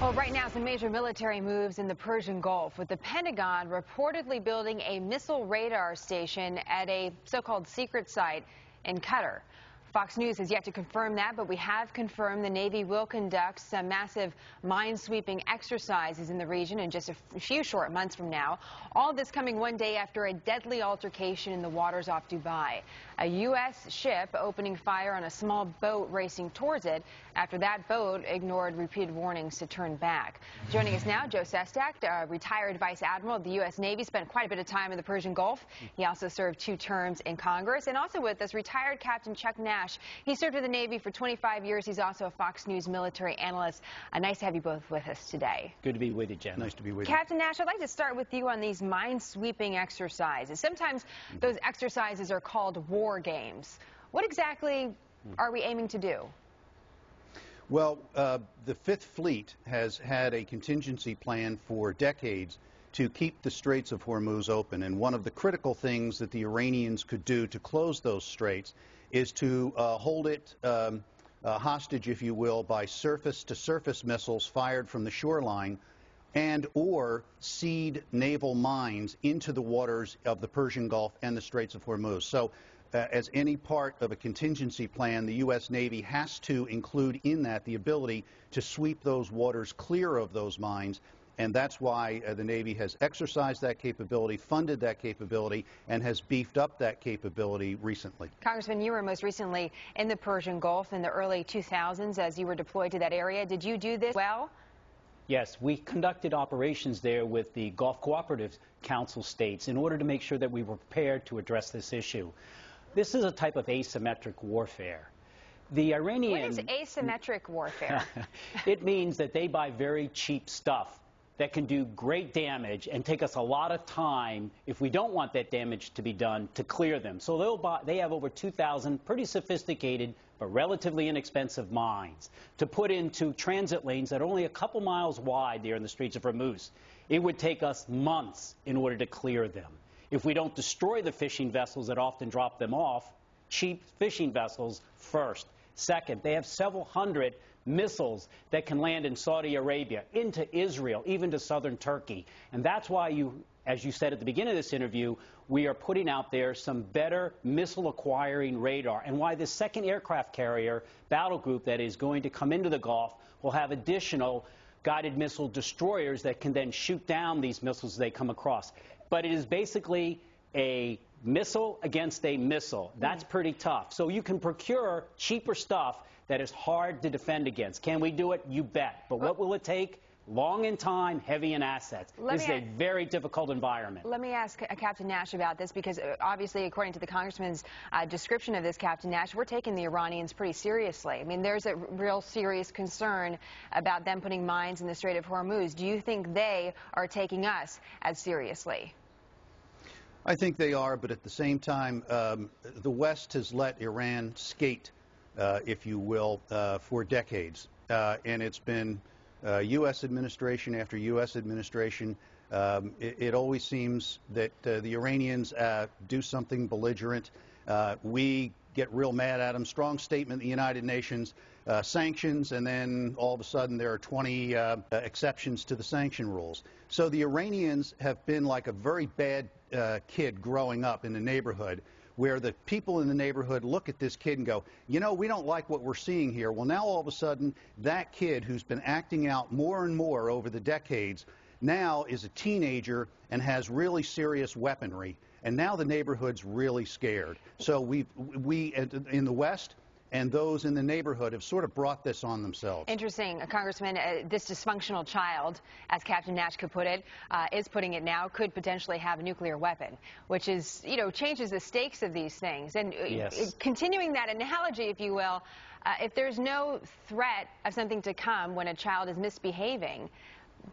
Well, right now, some major military moves in the Persian Gulf, with the Pentagon reportedly building a missile radar station at a so-called secret site in Qatar. Fox News has yet to confirm that, but we have confirmed the Navy will conduct some massive mine-sweeping exercises in the region in just a few short months from now. All this coming one day after a deadly altercation in the waters off Dubai. A U.S. ship opening fire on a small boat racing towards it after that boat ignored repeated warnings to turn back. Joining us now, Joe Sestak, retired Vice Admiral of the U.S. Navy, spent quite a bit of time in the Persian Gulf. He also served 2 terms in Congress. And also with us, retired Captain Chuck Nash. He served in the Navy for 25 years. He's also a Fox News military analyst. Nice to have you both with us today. Good to be with you, Jen. Nice to be with you. Captain Nash, I'd like to start with you on these mine-sweeping exercises. Sometimes those exercises are called war games. What exactly are we aiming to do? Well, the Fifth Fleet has had a contingency plan for decades to keep the Straits of Hormuz open. And one of the critical things that the Iranians could do to close those straits is to hold it hostage, if you will, by surface-to-surface missiles fired from the shoreline and or seed naval mines into the waters of the Persian Gulf and the Straits of Hormuz. So as any part of a contingency plan, the U.S. Navy has to include in that the ability to sweep those waters clear of those mines. And that's why the Navy has exercised that capability, funded that capability, and has beefed up that capability recently. Congressman, you were most recently in the Persian Gulf in the early 2000s as you were deployed to that area. Did you do this well? Yes, we conducted operations there with the Gulf Cooperative Council states in order to make sure that we were prepared to address this issue. This is a type of asymmetric warfare. The Iranian... What is asymmetric warfare? It means that they buy very cheap stuff that can do great damage and take us a lot of time, if we don't want that damage to be done, to clear them. So they have over 2,000 pretty sophisticated but relatively inexpensive mines to put into transit lanes that are only a couple miles wide there in the Straits of Hormuz. It would take us months in order to clear them. If we don't destroy the fishing vessels that often drop them off, cheap fishing vessels first. Second, they have several hundred missiles that can land in Saudi Arabia, into Israel, even to southern Turkey. And that's why as you said at the beginning of this interview, we are putting out there some better missile acquiring radar, and why this second aircraft carrier battle group that is going to come into the Gulf will have additional guided missile destroyers that can then shoot down these missiles as they come across. But it is basically a missile against a missile. That's pretty tough. So you can procure cheaper stuff that is hard to defend against. Can we do it? You bet. But what will it take? Long in time, heavy in assets. This is a very difficult environment. Let me ask Captain Nash about this, because obviously, according to the Congressman's description of this, Captain Nash, we're taking the Iranians pretty seriously. I mean, there's a real serious concern about them putting mines in the Strait of Hormuz. Do you think they are taking us as seriously? I think they are, but at the same time, the West has let Iran skate, if you will, for decades. And it's been U.S. administration after U.S. administration. It always seems that the Iranians do something belligerent. We get real mad at them. Strong statement in the United Nations, sanctions, and then all of a sudden there are 20 exceptions to the sanction rules. So the Iranians have been like a very bad kid growing up in the neighborhood, where the people in the neighborhood look at this kid and go, you know, we don't like what we're seeing here. Well, now all of a sudden, that kid who's been acting out more and more over the decades now is a teenager and has really serious weaponry. And now the neighborhood's really scared. So we in the West and those in the neighborhood have sort of brought this on themselves. Interesting, Congressman. This dysfunctional child, as Captain Nash could put it, is putting it now, could potentially have a nuclear weapon, which is, changes the stakes of these things. And yes. Continuing that analogy, if you will, if there's no threat of something to come when a child is misbehaving,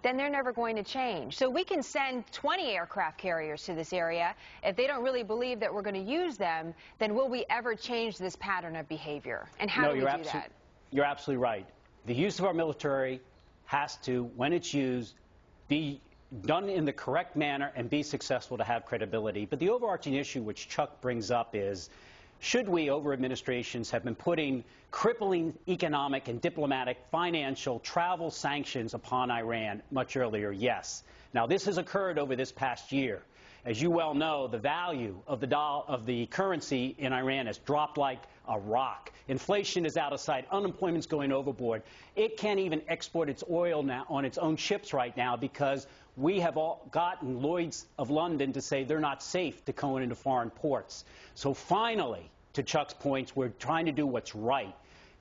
then they're never going to change. So we can send 20 aircraft carriers to this area. If they don't really believe that we're going to use them, then will we ever change this pattern of behavior? And how do we do that? You're absolutely right. The use of our military has to, when it's used, be done in the correct manner and be successful to have credibility. But the overarching issue which Chuck brings up is Should we, over administrations, have been putting crippling economic and diplomatic, financial, travel sanctions upon Iran much earlier? Yes. Now, this has occurred over this past year. As you well know, the value of the currency in Iran has dropped like a rock. Inflation is out of sight. Unemployment's going overboard. It can't even export its oil now on its own ships right now because we have all gotten Lloyd's of London to say they're not safe to go into foreign ports. So finally, to Chuck's points, we're trying to do what's right.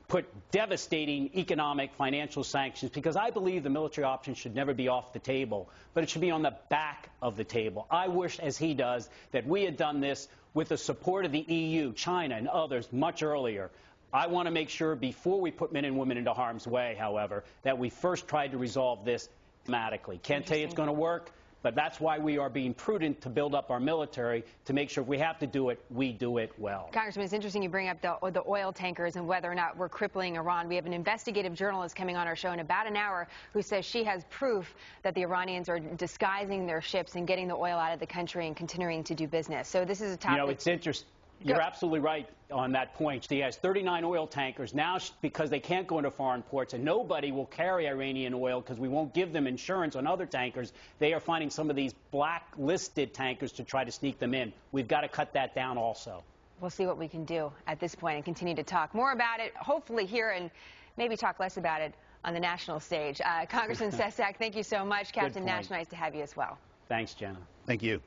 Put devastating economic, financial sanctions, because I believe the military option should never be off the table, but it should be on the back of the table. I wish, as he does, that we had done this with the support of the EU, China, and others much earlier. I want to make sure before we put men and women into harm's way, however, that we first tried to resolve this diplomatically. Can't tell you it's going to work, but that's why we are being prudent to build up our military to make sure if we have to do it, we do it well. Congressman, it's interesting you bring up the oil tankers and whether or not we're crippling Iran. We have an investigative journalist coming on our show in about an hour who says she has proof that the Iranians are disguising their ships and getting the oil out of the country and continuing to do business. So this is a topic. You know, it's interesting. You're absolutely right on that point. He has 39 oil tankers now because they can't go into foreign ports, and nobody will carry Iranian oil because we won't give them insurance on other tankers. They are finding some of these blacklisted tankers to try to sneak them in. We've got to cut that down also. We'll see what we can do at this point and continue to talk more about it, hopefully here, and maybe talk less about it on the national stage. Congressman Sestak, thank you so much. Captain Nash, nice to have you as well. Thanks, Jenna. Thank you.